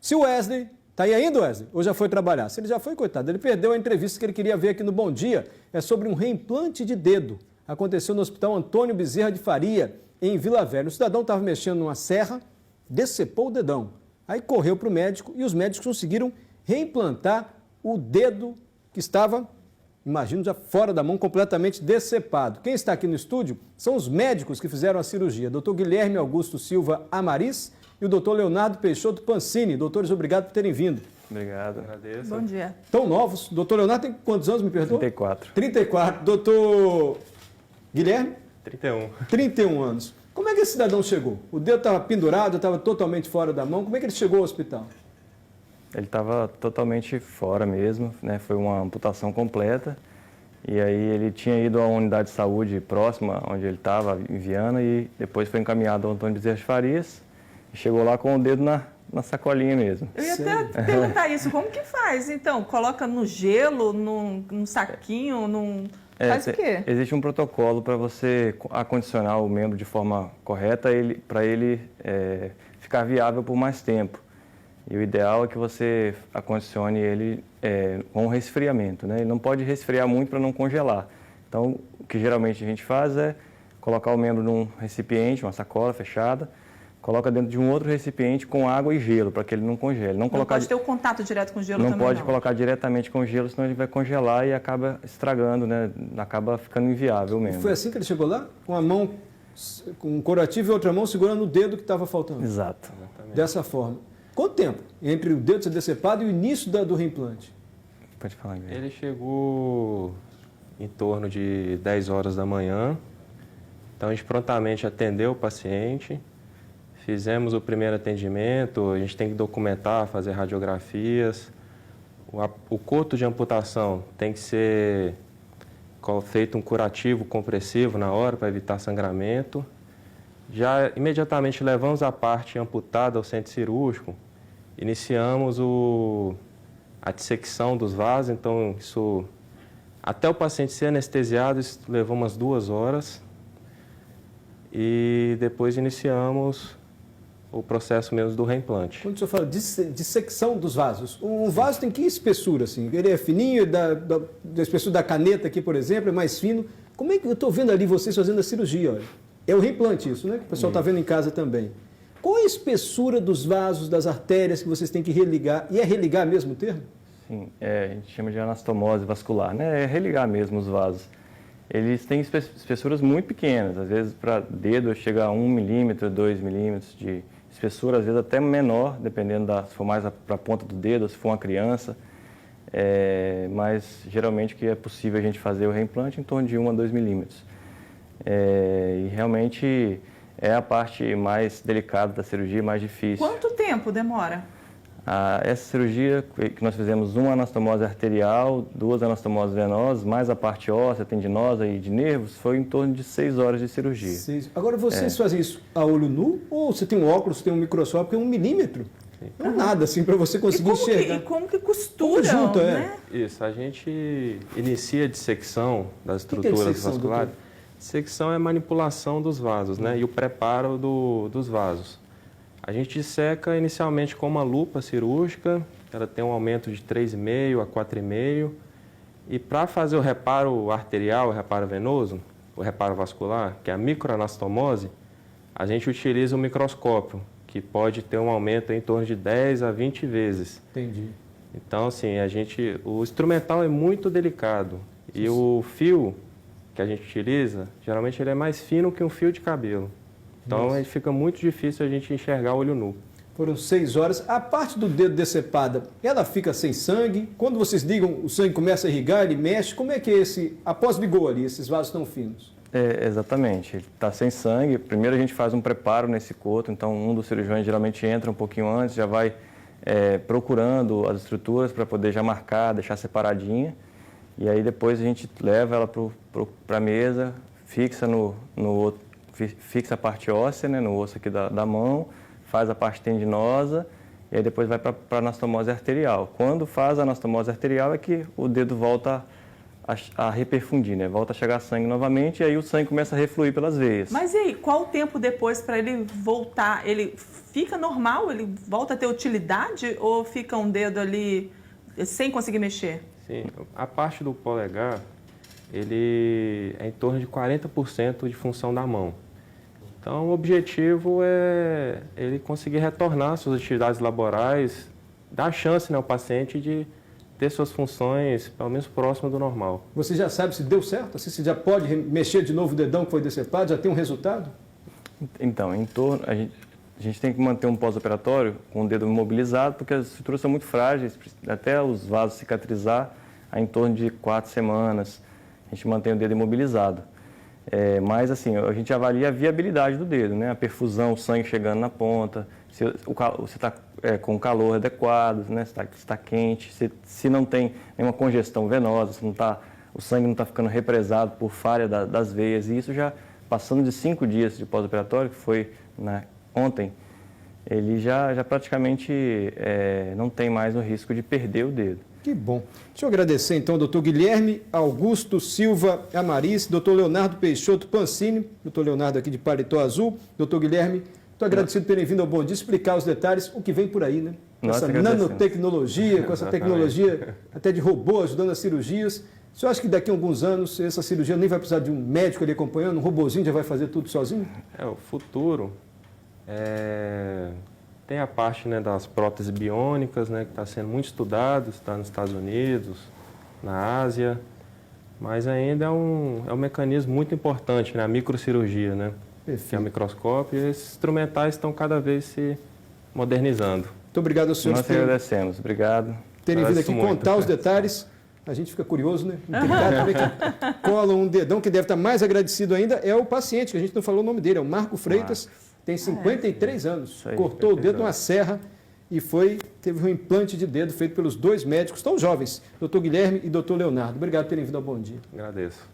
Se o Wesley, tá aí ainda, Wesley? Ou já foi trabalhar? Se ele já foi, coitado, ele perdeu a entrevista que ele queria ver aqui no Bom Dia. É sobre um reimplante de dedo. Aconteceu no Hospital Antônio Bezerra de Faria, em Vila Velha. O cidadão estava mexendo numa serra, decepou o dedão. Aí correu para o médico e os médicos conseguiram reimplantar o dedo que estava, imagino, já fora da mão, completamente decepado. Quem está aqui no estúdio são os médicos que fizeram a cirurgia. Dr. Guilherme Augusto Silva Amariz e o Dr. Leonardo Peixoto Pancini. Doutores, obrigado por terem vindo. Obrigado. Agradeço. Bom dia. Tão novos. Doutor Leonardo tem quantos anos, me perdoa? 34. 34. Doutor Guilherme? 31. 31 anos. Como é que esse cidadão chegou? O dedo estava pendurado, estava totalmente fora da mão. Como é que ele chegou ao hospital? Ele estava totalmente fora mesmo, né? Foi uma amputação completa. E aí ele tinha ido à unidade de saúde próxima, onde ele estava, em Viana, e depois foi encaminhado ao Antônio Bezerra de Farias. E chegou lá com o dedo na sacolinha mesmo. Eu ia até perguntar isso, como que faz? Então, coloca no gelo, num saquinho, faz o quê? Existe um protocolo para você acondicionar o membro de forma correta para ele ficar viável por mais tempo. E o ideal é que você acondicione ele com resfriamento, né? Ele não pode resfriar muito para não congelar. Então, o que geralmente a gente faz é colocar o membro num recipiente, uma sacola fechada, coloca dentro de um outro recipiente com água e gelo, para que ele não congele. Não pode ter o contato direto com o gelo também, não pode colocar diretamente com gelo, senão ele vai congelar e acaba estragando, né? Acaba ficando inviável mesmo. E foi assim que ele chegou lá? Com a mão, com um curativo e outra mão segurando o dedo que estava faltando? Exato. Dessa forma. Quanto tempo entre o dedo ser decepado e o início do reimplante? Pode falar, Guilherme. Ele chegou em torno de 10 horas da manhã. Então, a gente prontamente atendeu o paciente. Fizemos o primeiro atendimento, a gente tem que documentar, fazer radiografias. O coto de amputação tem que ser feito um curativo compressivo na hora para evitar sangramento. Já imediatamente levamos a parte amputada ao centro cirúrgico, iniciamos a dissecção dos vasos, então isso, até o paciente ser anestesiado, isso levou umas 2 horas. E depois iniciamos o processo mesmo do reimplante. Quando o senhor fala de dissecção dos vasos, um vaso tem que espessura, assim? Ele é fininho, da espessura da caneta aqui, por exemplo, é mais fino. Como é que eu estou vendo ali vocês fazendo a cirurgia? Olha? É o reimplante isso, né? Que o pessoal está vendo em casa também. Qual a espessura dos vasos, das artérias que vocês têm que religar? E é religar mesmo o termo? Sim, a gente chama de anastomose vascular, né? É religar mesmo os vasos. Eles têm espessuras muito pequenas, às vezes para dedo chega a 1 milímetro, 2 milímetros de espessura, às vezes até menor, dependendo se for mais para a ponta do dedo, se for uma criança. Mas geralmente o que é possível a gente fazer o reimplante em torno de 1 a 2 milímetros. E realmente é a parte mais delicada da cirurgia, mais difícil. Quanto tempo demora? Essa cirurgia que nós fizemos, uma anastomose arterial, 2 anastomoses venosas, mais a parte óssea, tendinosa e de nervos, foi em torno de 6 horas de cirurgia. Agora, vocês fazem isso a olho nu ou você tem um óculos, tem um microscópio, 1 milímetro? Não é nada assim para você conseguir enxergar. E como que costura, junto, né? Isso, a gente inicia a dissecção das estruturas vasculares. Doutor? Dissecção é a manipulação dos vasos, né? E o preparo dos vasos. A gente disseca inicialmente com uma lupa cirúrgica, ela tem um aumento de 3,5 a 4,5. E para fazer o reparo arterial, o reparo venoso, o reparo vascular, que é a microanastomose, a gente utiliza um microscópio, que pode ter um aumento em torno de 10 a 20 vezes. Entendi. Então, assim, o instrumental é muito delicado. E o fio que a gente utiliza, geralmente ele é mais fino que um fio de cabelo. Então, fica muito difícil a gente enxergar olho nu. Foram 6 horas. A parte do dedo decepada, ela fica sem sangue? Quando vocês ligam, o sangue começa a irrigar, ele mexe? Como é que é após ligou ali, esses vasos tão finos? Exatamente. Ele está sem sangue. Primeiro a gente faz um preparo nesse coto, então um dos cirurgiões geralmente entra um pouquinho antes, já vai procurando as estruturas para poder já marcar, deixar separadinha. E aí depois a gente leva ela para a mesa, fixa fixa a parte óssea, né, no osso aqui da mão, faz a parte tendinosa e aí depois vai para a anastomose arterial. Quando faz a anastomose arterial é que o dedo volta a reperfundir, né? Volta a chegar sangue novamente e aí o sangue começa a refluir pelas veias. Mas e aí, qual o tempo depois para ele voltar? Ele fica normal? Ele volta a ter utilidade ou fica um dedo ali sem conseguir mexer? Sim, a parte do polegar, ele é em torno de 40% de função da mão. Então, o objetivo é ele conseguir retornar às suas atividades laborais, dar chance, né, ao paciente de ter suas funções, pelo menos, próximas do normal. Você já sabe se deu certo? Assim, você já pode mexer de novo o dedão que foi decepado? Já tem um resultado? Então, a gente tem que manter um pós-operatório com o dedo imobilizado, porque as estruturas são muito frágeis, até os vasos cicatrizar, há em torno de 4 semanas, a gente mantém o dedo imobilizado. Mas, assim, a gente avalia a viabilidade do dedo, né? A perfusão, o sangue chegando na ponta, se você está com o calor adequado, né? Se está quente, se não tem nenhuma congestão venosa, o sangue não está ficando represado por falha das veias. E isso já, passando de 5 dias de pós-operatório, que foi ontem, ele já praticamente não tem mais o risco de perder o dedo. Que bom. Deixa eu agradecer então ao doutor Guilherme Augusto Silva Amarice, doutor Leonardo Peixoto Pancini, doutor Leonardo aqui de Paletó Azul, doutor Guilherme, estou agradecido por terem vindo ao Bom Dia explicar os detalhes, o que vem por aí, né? Com essa nanotecnologia, com essa tecnologia até de robô ajudando as cirurgias. O senhor acha que daqui a alguns anos essa cirurgia nem vai precisar de um médico ali acompanhando, um robozinho já vai fazer tudo sozinho? O futuro tem a parte, né, das próteses biônicas, né, que está sendo muito estudado, está nos Estados Unidos, na Ásia, mas ainda é um mecanismo muito importante, né, a microcirurgia, né, que é o microscópio, e esses instrumentais estão cada vez se modernizando. Muito obrigado ao senhor. Nós agradecemos, obrigado. Terem vindo aqui contar os detalhes. A gente fica curioso, né? Intrigado também que cola um dedão. Que deve estar mais agradecido ainda é o paciente, que a gente não falou o nome dele, é o Marco Freitas, tem 53 anos, aí, cortou o dedo numa serra e teve um implante de dedo feito pelos 2 médicos tão jovens, doutor Guilherme e doutor Leonardo. Obrigado por terem vindo ao Bom Dia. Agradeço.